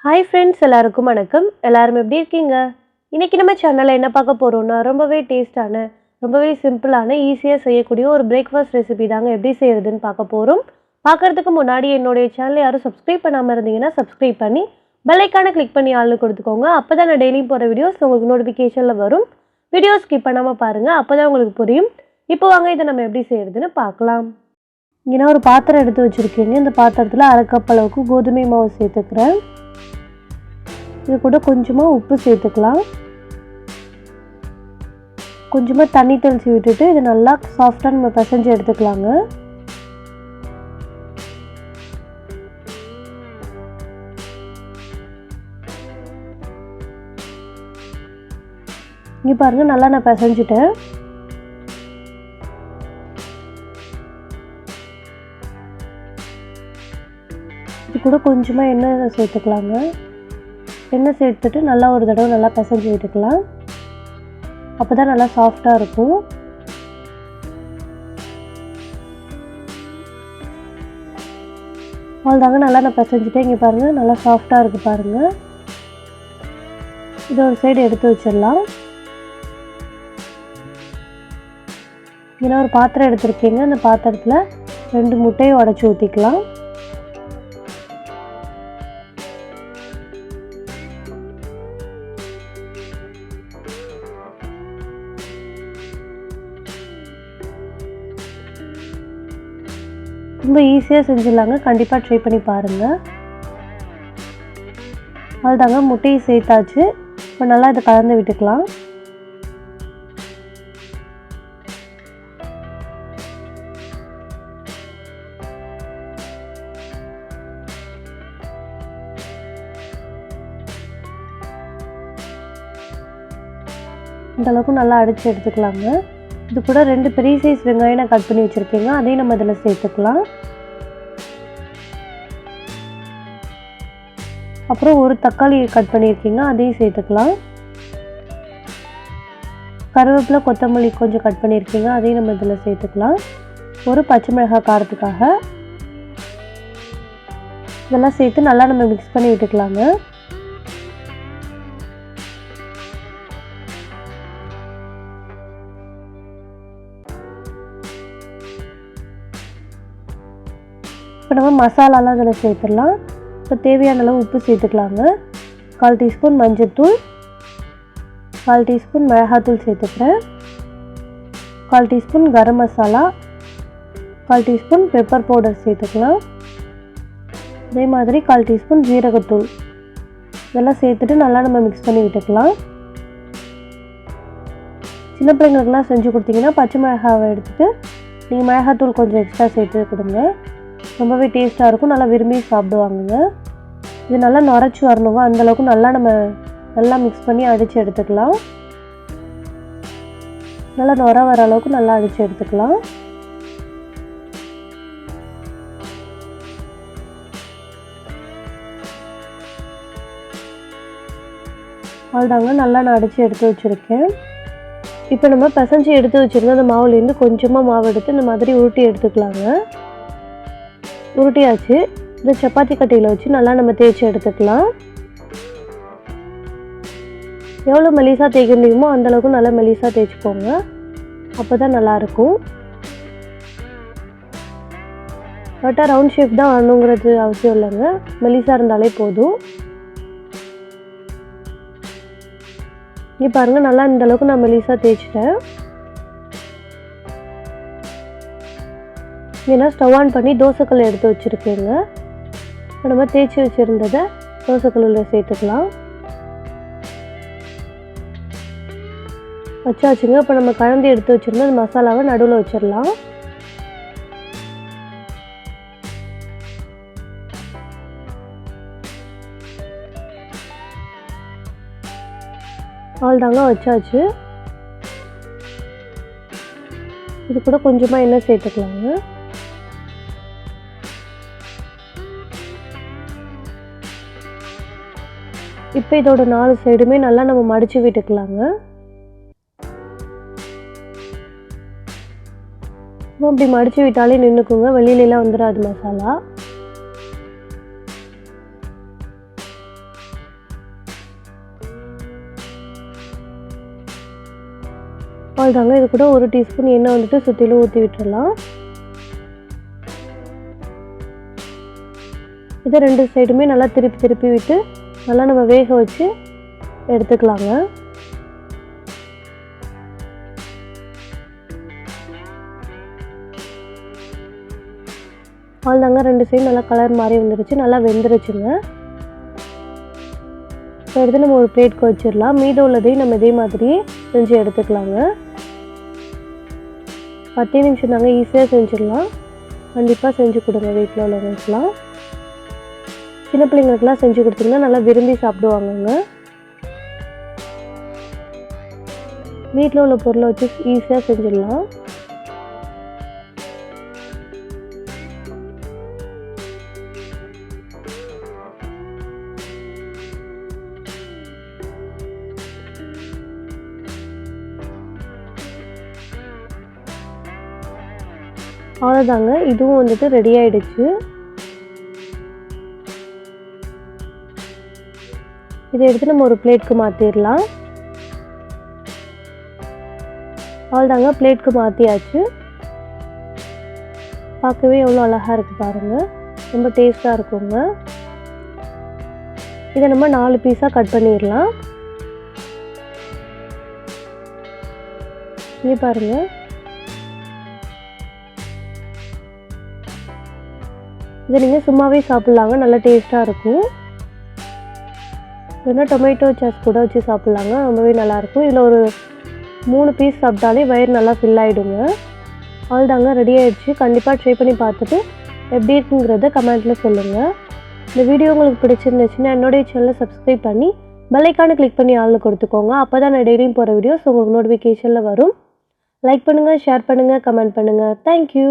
Hi friends, எல்லாருக்கும் வணக்கம். எல்லாரும் எப்படி இருக்கீங்க? இன்னைக்கு நம்ம சேனலில் என்ன பார்க்க போகிறோம்னா, ரொம்பவே டேஸ்டான, ரொம்பவே சிம்பிளான, ஈஸியாக செய்யக்கூடிய ஒரு பிரேக்ஃபாஸ்ட் ரெசிபி தாங்க எப்படி செய்கிறதுன்னு பார்க்க போகிறோம். பார்க்குறதுக்கு முன்னாடி என்னுடைய சேனலை யாரும் சப்ஸ்கிரைப் பண்ணாமல் இருந்தீங்கன்னா சப்ஸ்கிரைப் பண்ணி பெல் ஐக்கானை கிளிக் பண்ணி ஆள்னு கொடுத்துக்கோங்க. அப்போ தான் நான் டெய்லியும் போகிற வீடியோஸ் உங்களுக்கு நோட்டிஃபிகேஷனில் வரும். வீடியோ ஸ்கிப் பண்ணாமல் பாருங்கள், அப்போ தான் உங்களுக்கு புரியும். இப்போ வாங்க இதை நம்ம எப்படி செய்கிறதுன்னு பார்க்கலாம். இங்கே ஒரு பாத்திரம் எடுத்து வச்சுருக்கீங்க. இந்த பாத்திரத்தில் 1/2 கப் அளவுக்கு கோதுமை மாவு சேர்த்துக்கிறேன். இது கூட கொஞ்சமாக உப்பு சேர்த்துக்கலாம். கொஞ்சமாக தண்ணி தெளித்து விட்டுட்டு இது நல்லா சாஃப்டாக நம்ம பிசைஞ்சு எடுத்துக்கலாங்க. இங்கே பாருங்கள், நல்லா நான் பிசைஞ்சிட்டேன். இது கூட கொஞ்சமாக எண்ணெய் சேர்த்துக்கலாங்க. எண்ணெய் சேர்த்துட்டு நல்லா ஒரு தடவை நல்லா பிசைஞ்சு விட்டுக்கலாம். அப்போ தான் நல்லா சாஃப்டாக இருக்கும். அவ்வளோதாங்க, நல்லா நான் பிசைஞ்சிட்டேன். இங்கே பாருங்கள், நல்லா சாஃப்டாக இருக்குது பாருங்கள். இதை ஒரு சைடு எடுத்து வச்சிடலாம். இங்கே ஒரு பாத்திரம் எடுத்துருக்கீங்க. அந்த பாத்திரத்தில் 2 முட்டையை உடச்சி ஊற்றிக்கலாம். ரொம்ப ஈஸியாக செஞ்சிடலாங்க, கண்டிப்பாக ட்ரை பண்ணி பாருங்கள். அதுதாங்க, முட்டையை சேர்த்தாச்சு. இப்போ நல்லா இதை கலந்து விட்டுக்கலாம். இந்த அளவுக்கு நல்லா அடித்து எடுத்துக்கலாங்க. இது கூட 2 பெரிய சைஸ் வெங்காயம் நான் கட் பண்ணி வச்சுருக்கேங்க. அதையும் நம்ம இதில் சேர்த்துக்கலாம். அப்புறம் ஒரு தக்காளி கட் பண்ணியிருக்கீங்க, அதையும் சேர்த்துக்கலாம். கருவேப்பிலை, கொத்தமல்லி கொஞ்சம் கட் பண்ணியிருக்கீங்க, அதையும் நம்ம இதில் சேர்த்துக்கலாம். ஒரு பச்சை மிளகாய் காரத்துக்காக. இதெல்லாம் சேர்த்து நல்லா நம்ம மிக்ஸ் பண்ணி விட்டுக்கலாங்க. இப்போ நம்ம மசாலாலாம் இதில் சேர்த்துடலாம். இப்போ தேவையான அளவு உப்பு சேர்த்துக்கலாங்க. 1/4 டீஸ்பூன் மஞ்சள்தூள், 1/4 டீஸ்பூன் மிளகாத்தூள் சேர்த்துக்கிறேன். 1/4 teaspoon garam masala, 1/4 teaspoon pepper powder சேர்த்துக்கலாம். அதே மாதிரி 1/4 டீஸ்பூன் ஜீரகத்தூள். இதெல்லாம் சேர்த்துட்டு நல்லா நம்ம மிக்ஸ் பண்ணி விட்டுக்கலாம். சின்ன பிள்ளைங்களுக்குலாம் செஞ்சு கொடுத்தீங்கன்னா பச்சை மிளகாவை எடுத்துகிட்டு நீங்கள் மிளகாத்தூள் கொஞ்சம் எக்ஸ்ட்ரா சேர்த்து கொடுங்க. ரொம்பவே டேஸ்ட்டாக இருக்கும், நல்லா விரும்பி சாப்பிடுவாங்க. இது நல்லா நுரைச்சி வரணுங்க, அந்தளவுக்கு நல்லா மிக்ஸ் பண்ணி அடித்து எடுத்துக்கலாம். நல்லா நுர வர அளவுக்கு நல்லா அடித்து எடுத்துக்கலாம். அவ்வளோதாங்க, நல்லா நான் அடித்து எடுத்து வச்சுருக்கேன். இப்போ நம்ம பிசைஞ்சு எடுத்து வச்சுருந்தோம் அந்த மாவுலேருந்து கொஞ்சமாக மாவு எடுத்து இந்த மாதிரி உருட்டி எடுத்துக்கலாங்க. உருட்டியாச்சு. இந்த சப்பாத்தி கட்டையில் வச்சு நல்லா நம்ம தேய்ச்சி எடுத்துக்கலாம். எவ்வளோ மெலிசாக தேய்க்க முடியுமோ அந்தளவுக்கு நல்லா மெலிசாக தேய்ச்சிக்கோங்க. அப்போ தான் நல்லாயிருக்கும். கரெக்டாக ரவுண்ட் ஷேப் தான் வரணுங்கிறது அவசியம் இல்லைங்க, மெலிசாக இருந்தாலே போதும். இங்கே பாருங்கள், நல்லா இந்தளவுக்கு நான் மெலிசாக தேய்ச்சிட்டேன். ஏன்னா ஸ்டவ் ஆன் பண்ணி தோசைக்கல் எடுத்து வச்சுருக்கேங்க. இப்போ நம்ம தேய்ச்சி வச்சுருந்ததை தோசைக்கல்லில் சேர்த்துக்கலாம். வச்சாச்சுங்க. இப்போ நம்ம கலந்து எடுத்து வச்சுருந்த அந்த மசாலாவை நடுவில் வச்சிடலாம். அவ்வளோதாங்க, வச்சாச்சு. இது கூட கொஞ்சமாக எண்ணெய் சேர்த்துக்கலாங்க. இப்போ இதோட 4 சைடுமே நல்லா நம்ம மடித்து விட்டுக்கலாங்க. அப்படி மடித்து விட்டாலே நின்றுக்குங்க, வெளியிலலாம் வந்துடாது மசாலா. அவ்வளோதாங்க. இது கூட 1 டீஸ்பூன் எண்ணெய் வந்துட்டு சுற்றிலும் ஊற்றி விட்டுறலாம். இதை 2 சைடுமே நல்லா திருப்பி விட்டு நல்லா நம்ம வேக வச்சு எடுத்துக்கலாங்க. அவ்வளோதாங்க. 2 சைடு நல்லா கலர் மாதிரி வந்துருச்சு, நல்லா வெந்துருச்சுங்க. இப்போ எடுத்து நம்ம ஒரு பிளேட்க்கு வச்சிடலாம். மீதம் உள்ளதையும் நம்ம இதே மாதிரியே செஞ்சு எடுத்துக்கலாங்க. 10 நிமிஷம் தாங்க, ஈஸியாக செஞ்சிடலாம். கண்டிப்பாக செஞ்சு கொடுங்க வீட்டில் உள்ளவங்களுக்குலாம். சின்ன பிள்ளைங்களுக்குலாம் செஞ்சு கொடுத்தீங்கன்னா நல்லா விரும்பி சாப்பிடுவாங்கங்க. வீட்டில் உள்ள பொருளை வச்சு ஈஸியாக செஞ்சிடலாம். அவ்வளோதாங்க. இதுவும் வந்துட்டு ரெடி ஆகிடுச்சு. இதை எடுத்து நம்ம ஒரு பிளேட்க்கு மாற்றிடலாம். அவ்வளோதாங்க, பிளேட்க்கு மாற்றியாச்சு. பார்க்கவே எவ்வளோ அழகாக இருக்குது பாருங்கள். ரொம்ப டேஸ்ட்டாக இருக்குங்க. இதை நம்ம 4 பீஸாக கட் பண்ணிடலாம். இங்கே பாருங்கள். இதை நீங்கள் சும்மாவே சாப்பிட்லாங்க, நல்லா டேஸ்ட்டாக இருக்கும். இல்லைன்னா டொமேட்டோ சாஸ் கூட வச்சு சாப்பிட்லாங்க, ரொம்பவே நல்லாயிருக்கும். இதில் ஒரு 3 பீஸ் சாப்பிட்டாலே வயிறு நல்லா ஃபில் ஆகிடுங்க. அவ்வளோதாங்க, ரெடி ஆகிடுச்சு. கண்டிப்பாக ட்ரை பண்ணி பார்த்துட்டு எப்படி இருக்குங்கிறத கமெண்ட்டில் சொல்லுங்கள். இந்த வீடியோ உங்களுக்கு பிடிச்சிருந்துச்சுன்னா என்னுடைய சேனலை சப்ஸ்கிரைப் பண்ணி பெல் ஐகானை கிளிக் பண்ணி ஆளில் கொடுத்துக்கோங்க. அப்போ தான் நான் டெய்லியும் போகிற வீடியோஸ் உங்களுக்கு நோட்டிஃபிகேஷனில் வரும். லைக் பண்ணுங்கள், ஷேர் பண்ணுங்கள், கமெண்ட் பண்ணுங்கள். தேங்க்யூ.